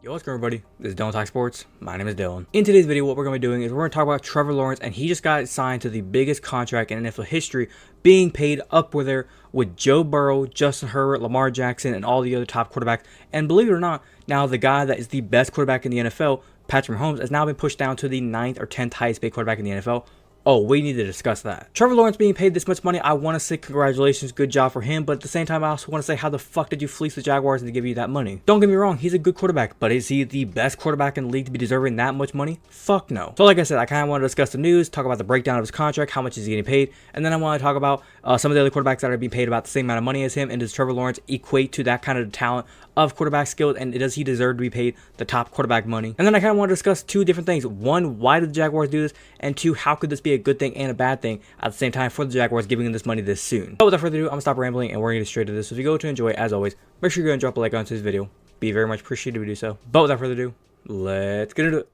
Yo, what's good, everybody? This is Dylan Talk Sports. My name is Dylan. In today's video, what we're going to be doing is we're going to talk about Trevor Lawrence, and he just got signed to the biggest contract in NFL history, being paid up with Joe Burrow, Justin Herbert, Lamar Jackson, and all the other top quarterbacks. And believe it or not, now the guy that is the best quarterback in the NFL, Patrick Mahomes, has now been pushed down to the 9th or 10th highest paid quarterback in the NFL. Oh, we need to discuss that. Trevor Lawrence being paid this much money, I want to say congratulations, good job for him, but at the same time, I also want to say how the fuck did you fleece the Jaguars into giving you that money? Don't get me wrong, he's a good quarterback, but is he the best quarterback in the league to be deserving that much money? Fuck no. So like I said, I kind of want to discuss the news, talk about the breakdown of his contract, how much is he getting paid, and then I want to talk about some of the other quarterbacks that are being paid about the same amount of money as him, and does Trevor Lawrence equate to that kind of talent of quarterback skills, and does he deserve to be paid the top quarterback money? And then I kind of want to discuss two different things. One, why did the Jaguars do this? And two, how could this be a good thing and a bad thing at the same time for the Jaguars giving them this money this soon? But without further ado, I'm gonna stop rambling and we're gonna get straight to this. So if you go to enjoy it, as always, make sure you go and drop a like on today's video. Be very much appreciated if you do so. But without further ado, let's get into it.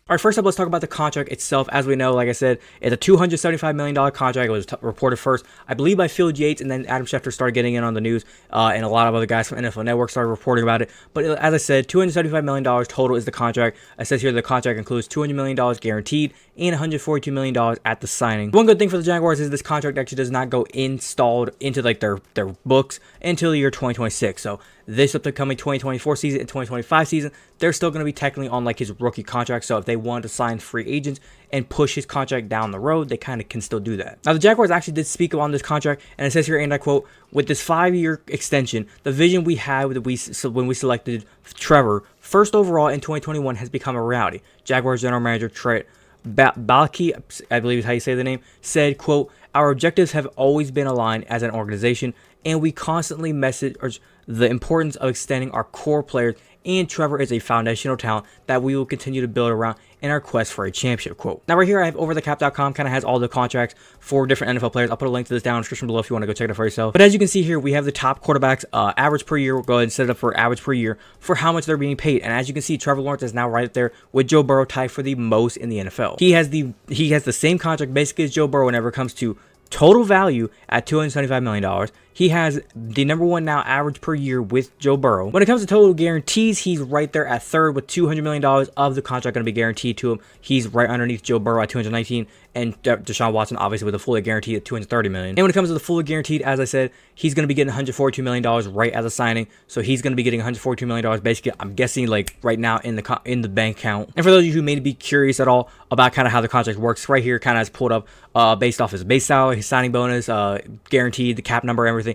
All right, first up, let's talk about the contract itself. As we know, like I said, it's a $275 million contract. It was reported first, I believe, by Phil Yates, and then Adam Schefter started getting in on the news, and a lot of other guys from NFL Network started reporting about it. But as I said, $275 million total is the contract. It says here the contract includes $200 million guaranteed and $142 million at the signing. One good thing for the Jaguars is this contract actually does not go installed into like their books until the year 2026. So this upcoming 2024 season and 2025 season, they're still going to be technically on like his rookie contract. So if they wanted to sign free agents and push his contract down the road, they kind of can still do that. Now, the Jaguars actually did speak on this contract, and it says here, and I quote, "With this 5-year extension, the vision we had when we selected Trevor first overall in 2021 has become a reality." Jaguars general manager Trevor Balky, I believe is how you say the name, said, quote, "Our objectives have always been aligned as an organization, and we constantly message the importance of extending our core players, and Trevor is a foundational talent that we will continue to build around in our quest for a championship," quote. Now right here I have overthecap.com, kind of has all the contracts for different NFL players. I'll put a link to this down in the description below if you want to go check it out for yourself. But as you can see here, we have the top quarterbacks average per year. We'll go ahead and set it up for average per year for how much they're being paid. And as you can see, Trevor Lawrence is now right there with Joe Burrow, tied for the most in the NFL. He has the same contract basically as Joe Burrow whenever it comes to total value at $275 million. He has the #1 now average per year with Joe Burrow. When it comes to total guarantees, he's right there at third with $200 million of the contract going to be guaranteed to him. He's right underneath Joe Burrow at $219, and Deshaun Watson obviously with a fully guaranteed at $230 million. And when it comes to the fully guaranteed, as I said, he's going to be getting $142 million right as a signing. So he's going to be getting $142 million basically, I'm guessing, like right now in the bank account. And for those of you who may be curious at all about kind of how the contract works, right here kind of has pulled up based off his base salary, his signing bonus, guaranteed, the cap number, everything.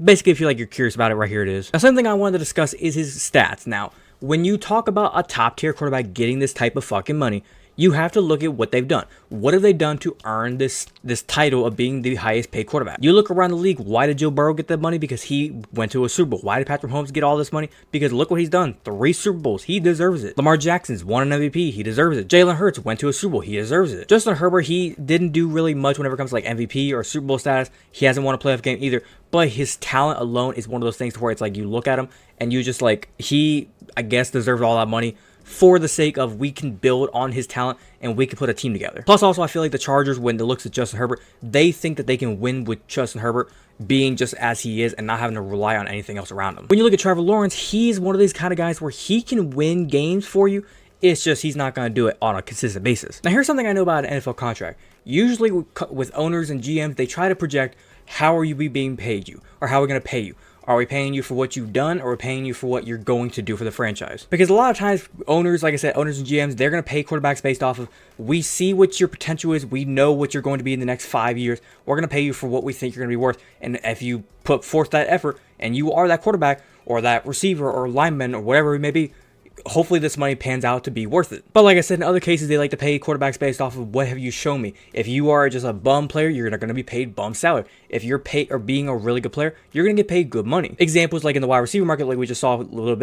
Basically, if you're curious about it, right here it is. Now, something I wanted to discuss is his stats. Now, when you talk about a top tier quarterback getting this type of fucking money, you have to look at what they've done. What have they done to earn this title of being the highest paid quarterback? You look around the league. Why did Joe Burrow get that money? Because he went to a Super Bowl. Why did Patrick Mahomes get all this money? Because look what he's done. 3 Super Bowls. He deserves it. Lamar Jackson's won an MVP. He deserves it. Jalen Hurts went to a Super Bowl. He deserves it. Justin Herbert, he didn't do really much whenever it comes to like MVP or Super Bowl status. He hasn't won a playoff game either. But his talent alone is one of those things where it's like you look at him and you just like, he, I guess, deserves all that money for the sake of we can build on his talent and we can put a team together. Plus, also, I feel like the Chargers, when it looks at Justin Herbert, they think that they can win with Justin Herbert being just as he is and not having to rely on anything else around him. When you look at Trevor Lawrence, he's one of these kind of guys where he can win games for you. It's just he's not going to do it on a consistent basis. Now, here's something I know about an NFL contract. Usually with owners and GMs, they try to project how are you being paid you, or how are we going to pay you. Are we paying you for what you've done, or are we paying you for what you're going to do for the franchise? Because a lot of times, owners, like I said, owners and GMs, they're going to pay quarterbacks based off of, we see what your potential is, we know what you're going to be in the next 5 years, we're going to pay you for what we think you're going to be worth, and if you put forth that effort, and you are that quarterback, or that receiver, or lineman, or whatever it may be, hopefully this money pans out to be worth it. But like I said, in other cases, they like to pay quarterbacks based off of what have you shown me. If you are just a bum player, you're not going to be paid bum salary. If you're paid or being a really good player, you're going to get paid good money. Examples like in the wide receiver market, like we just saw a little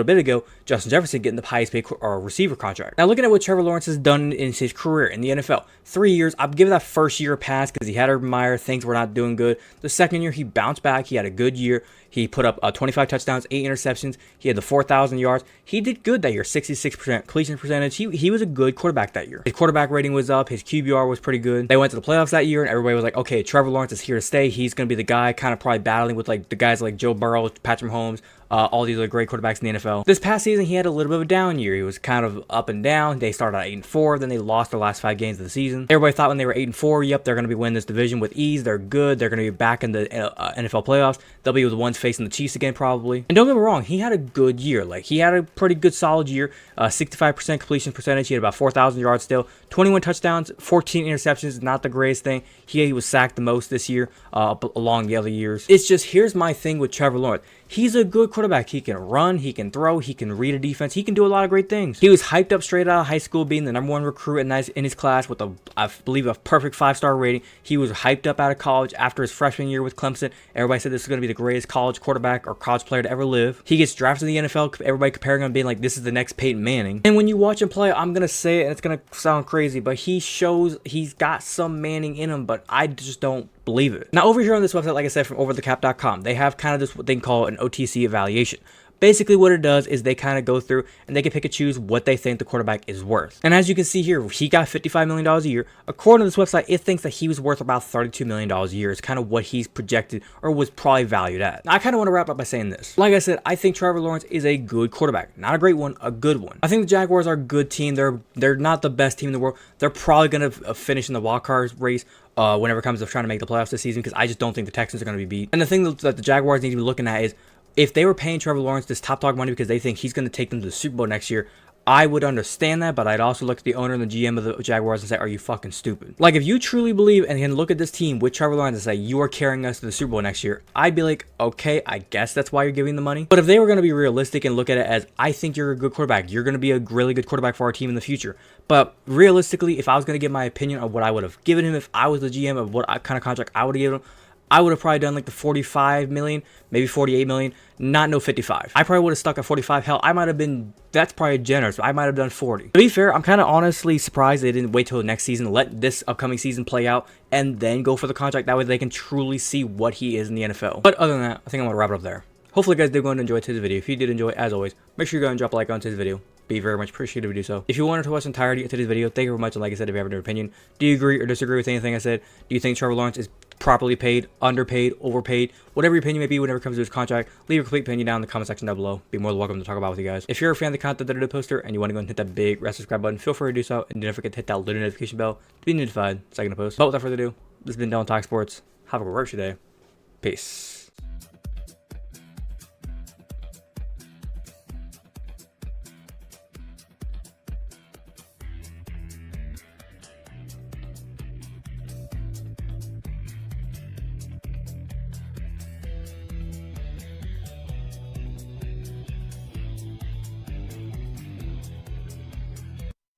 bit ago, Justin Jefferson getting the highest paid receiver contract. Now looking at what Trevor Lawrence has done in his career in the NFL, 3 years, I'll give that first year a pass because he had Urban Meyer, things were not doing good. The second year, he bounced back. He had a good year. He put up 25 touchdowns, 8 interceptions. He had the 4,000 yards. He did good that year, 66% completion percentage. He was a good quarterback that year. His quarterback rating was up. His QBR was pretty good. They went to the playoffs that year, and everybody was like, okay, Trevor Lawrence is here to stay. He's going to be the guy, kind of probably battling with like the guys like Joe Burrow, Patrick Mahomes, all these other great quarterbacks in the NFL. This past season, he had a little bit of a down year. He was kind of up and down. They started at 8-4, then they lost their last 5 games of the season. Everybody thought when they were 8-4, yep, they're going to be winning this division with ease. They're good. They're going to be back in the NFL playoffs. They'll be the ones facing the Chiefs again, probably. And don't get me wrong, he had a good year. Like, he had a pretty good, solid year. 65% completion percentage. He had about 4,000 yards still. 21 touchdowns, 14 interceptions. Not the greatest thing. He was sacked the most this year, along the other years. It's just, here's my thing with Trevor Lawrence. He's a good quarterback. He can run, he can throw, he can read a defense, he can do a lot of great things. He was hyped up straight out of high school, being the #1 recruit in his class with I believe a perfect 5-star rating. He was hyped up out of college after his freshman year with Clemson. Everybody said this is going to be the greatest college quarterback or college player to ever live. He gets drafted in the NFL, everybody comparing him, being like, this is the next Peyton Manning. And when you watch him play, I'm going to say it, and it's going to sound crazy, but he shows he's got some Manning in him, but I just don't believe it. Now, over here on this website, like I said, from overthecap.com, they have kind of this what they call an OTC evaluation. Basically, what it does is they kind of go through and they can pick and choose what they think the quarterback is worth. And as you can see here, he got $55 million a year. According to this website, it thinks that he was worth about $32 million a year. It's kind of what he's projected or was probably valued at. Now, I kind of want to wrap up by saying this. Like I said, I think Trevor Lawrence is a good quarterback. Not a great one, a good one. I think the Jaguars are a good team. They're not the best team in the world. They're probably going to finish in the wild card race whenever it comes to trying to make the playoffs this season, because I just don't think the Texans are going to be beat. And the thing that the Jaguars need to be looking at is, if they were paying Trevor Lawrence this top dog money because they think he's going to take them to the Super Bowl next year, I would understand that, but I'd also look at the owner and the GM of the Jaguars and say, are you fucking stupid? Like, if you truly believe and can look at this team with Trevor Lawrence and say, you are carrying us to the Super Bowl next year, I'd be like, okay, I guess that's why you're giving the money. But if they were going to be realistic and look at it as, I think you're a good quarterback, you're going to be a really good quarterback for our team in the future. But realistically, if I was going to give my opinion of what I would have given him if I was the GM, of what kind of contract I would have given him, I would have probably done like the 45 million, maybe 48 million, not no 55. I probably would have stuck at 45. Hell, I might have been, that's probably generous. I might have done 40. To be fair, I'm kind of honestly surprised they didn't wait till next season, let this upcoming season play out, and then go for the contract. That way they can truly see what he is in the NFL. But other than that, I think I'm going to wrap it up there. Hopefully you guys did go and enjoy today's video. If you did enjoy, as always, make sure you go and drop a like on today's video. Be very much appreciated if you do so. If you wanted to watch the entirety of today's video, thank you very much. And like I said, if you have an opinion, do you agree or disagree with anything I said? Do you think Trevor Lawrence is properly paid, underpaid, overpaid? Whatever your opinion may be whenever it comes to his contract, leave your complete opinion down in the comment section down below. Be more than welcome to talk about with you guys. If you're a fan of the content that I did poster and you want to go and hit that big red subscribe button, feel free to do so. And don't forget to hit that little notification bell to be notified the second I post. But without further ado, this has been Dylan Talk Sports. Have a great day. Peace.